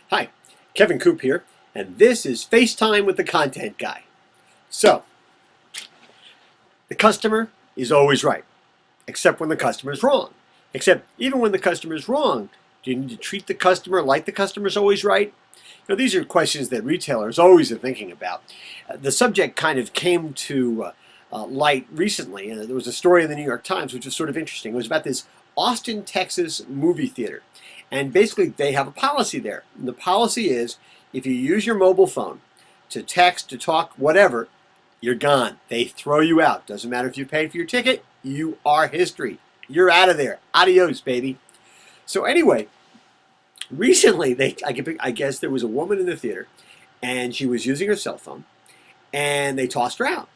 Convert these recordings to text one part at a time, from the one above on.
Hi, Kevin Coupe here, and this is FaceTime with the Content Guy. So, the customer is always right, except when the customer is wrong. Except even when the customer is wrong, do you need to treat the customer like the customer is always right? You know, these are questions that retailers always are thinking about. The subject kind of came to light recently, and there was a story in the New York Times which was sort of interesting. It was about this Austin, Texas movie theater. And basically, they have a policy there. And the policy is, if you use your mobile phone to text, to talk, whatever, you're gone. They throw you out. Doesn't matter if you paid for your ticket, you are history. You're out of there. Adios, baby. So anyway, recently, I guess there was a woman in the theater, and she was using her cell phone, and they tossed her out.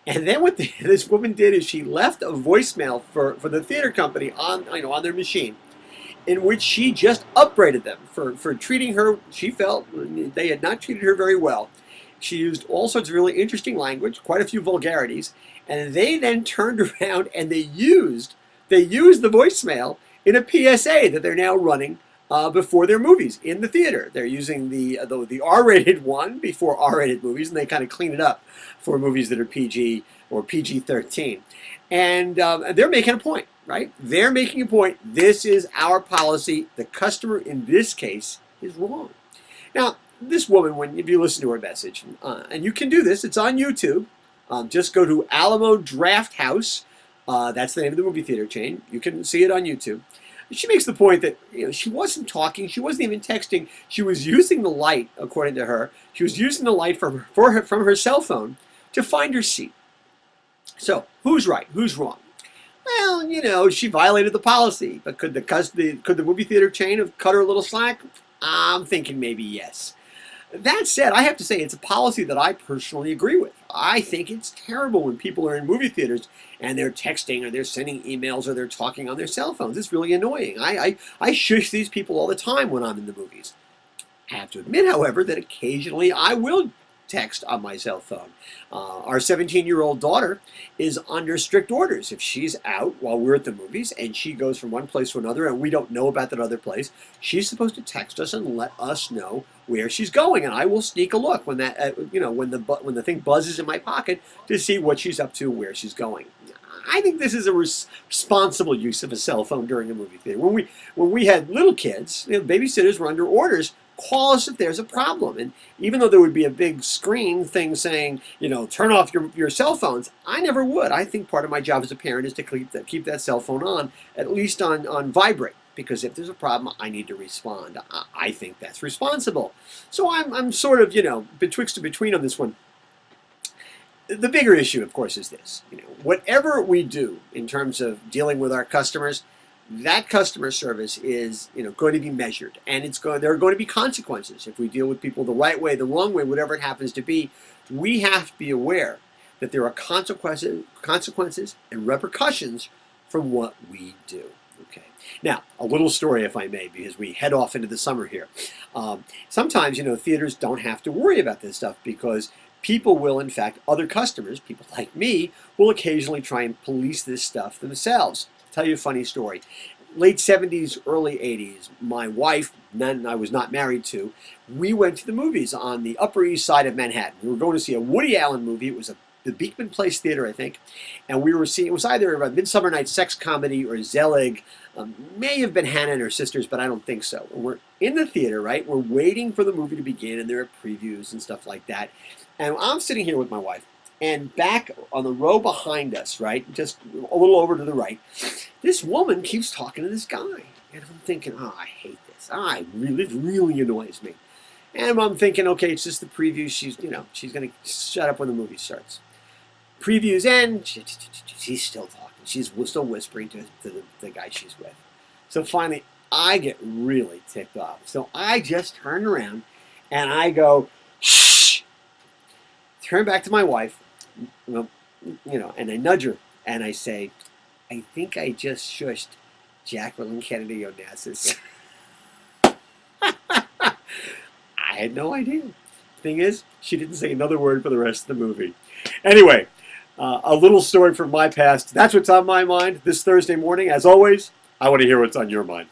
And then what this woman did is she left a voicemail for the theater company on their machine, in which she just upbraided them for treating her. She felt they had not treated her very well. She used all sorts of really interesting language, quite a few vulgarities, and they then turned around and they used the voicemail in a PSA that they're now running before their movies in the theater. They're using the R-rated one before R-rated movies, and they kind of clean it up for movies that are PG or PG-13. And they're making a point. Right? They're making a point. This is our policy. The customer in this case is wrong. Now, this woman, if you listen to her message, and you can do this, it's on YouTube. Just go to Alamo Draft House. That's the name of the movie theater chain. You can see it on YouTube. She makes the point that she wasn't talking. She wasn't even texting. She was using the light, according to her. She was using the light from her cell phone to find her seat. So, who's right? Who's wrong? Well, she violated the policy, but could the movie theater chain have cut her a little slack? I'm thinking maybe yes. That said, I have to say it's a policy that I personally agree with. I think it's terrible when people are in movie theaters and they're texting or they're sending emails or they're talking on their cell phones. It's really annoying. I shush these people all the time when I'm in the movies. I have to admit, however, that occasionally I will text on my cell phone. Our 17-year-old daughter is under strict orders. If she's out while we're at the movies and she goes from one place to another and we don't know about that other place, she's supposed to text us and let us know where she's going. And I will sneak a look when that, when the thing buzzes in my pocket to see what she's up to, where she's going. I think this is a responsible use of a cell phone during a movie theater. When we had little kids, babysitters were under orders. Call us if there's a problem. And even though there would be a big screen thing saying, turn off your cell phones, I never would. I think part of my job as a parent is to keep that cell phone on, at least on vibrate. Because if there's a problem, I need to respond. I think that's responsible. So I'm sort of, betwixt and between on this one. The bigger issue, of course, is this. Whatever we do in terms of dealing with our customers, that customer service is going to be measured, and there are going to be consequences if we deal with people the right way, the wrong way, whatever it happens to be. We have to be aware that there are consequences and repercussions from what we do. Okay. Now, a little story, if I may, because we head off into the summer here. Sometimes, theaters don't have to worry about this stuff because people will, in fact, other customers, people like me, will occasionally try and police this stuff themselves. Tell you a funny story. Late 70s, early 80s, my wife, then I was not married to, we went to the movies on the Upper East Side of Manhattan. We were going to see a Woody Allen movie. It was the Beekman Place Theater, I think. And we were seeing, it was either a Midsummer Night's Sex Comedy or Zelig. May have been Hannah and Her Sisters, but I don't think so. And we're in the theater, right? We're waiting for the movie to begin, and there are previews and stuff like that. And I'm sitting here with my wife. And back on the row behind us, right, just a little over to the right, this woman keeps talking to this guy. And I'm thinking, I hate this. It really annoys me. And I'm thinking, okay, it's just the preview. She's going to shut up when the movie starts. Previews end. She's still talking. She's still whispering to the guy she's with. So finally, I get really ticked off. So I just turn around and I go, shh. Turn back to my wife. And I nudge her, and I say, I think I just shushed Jacqueline Kennedy Onassis. I had no idea. Thing is, she didn't say another word for the rest of the movie. Anyway, a little story from my past. That's what's on my mind this Thursday morning. As always, I want to hear what's on your mind.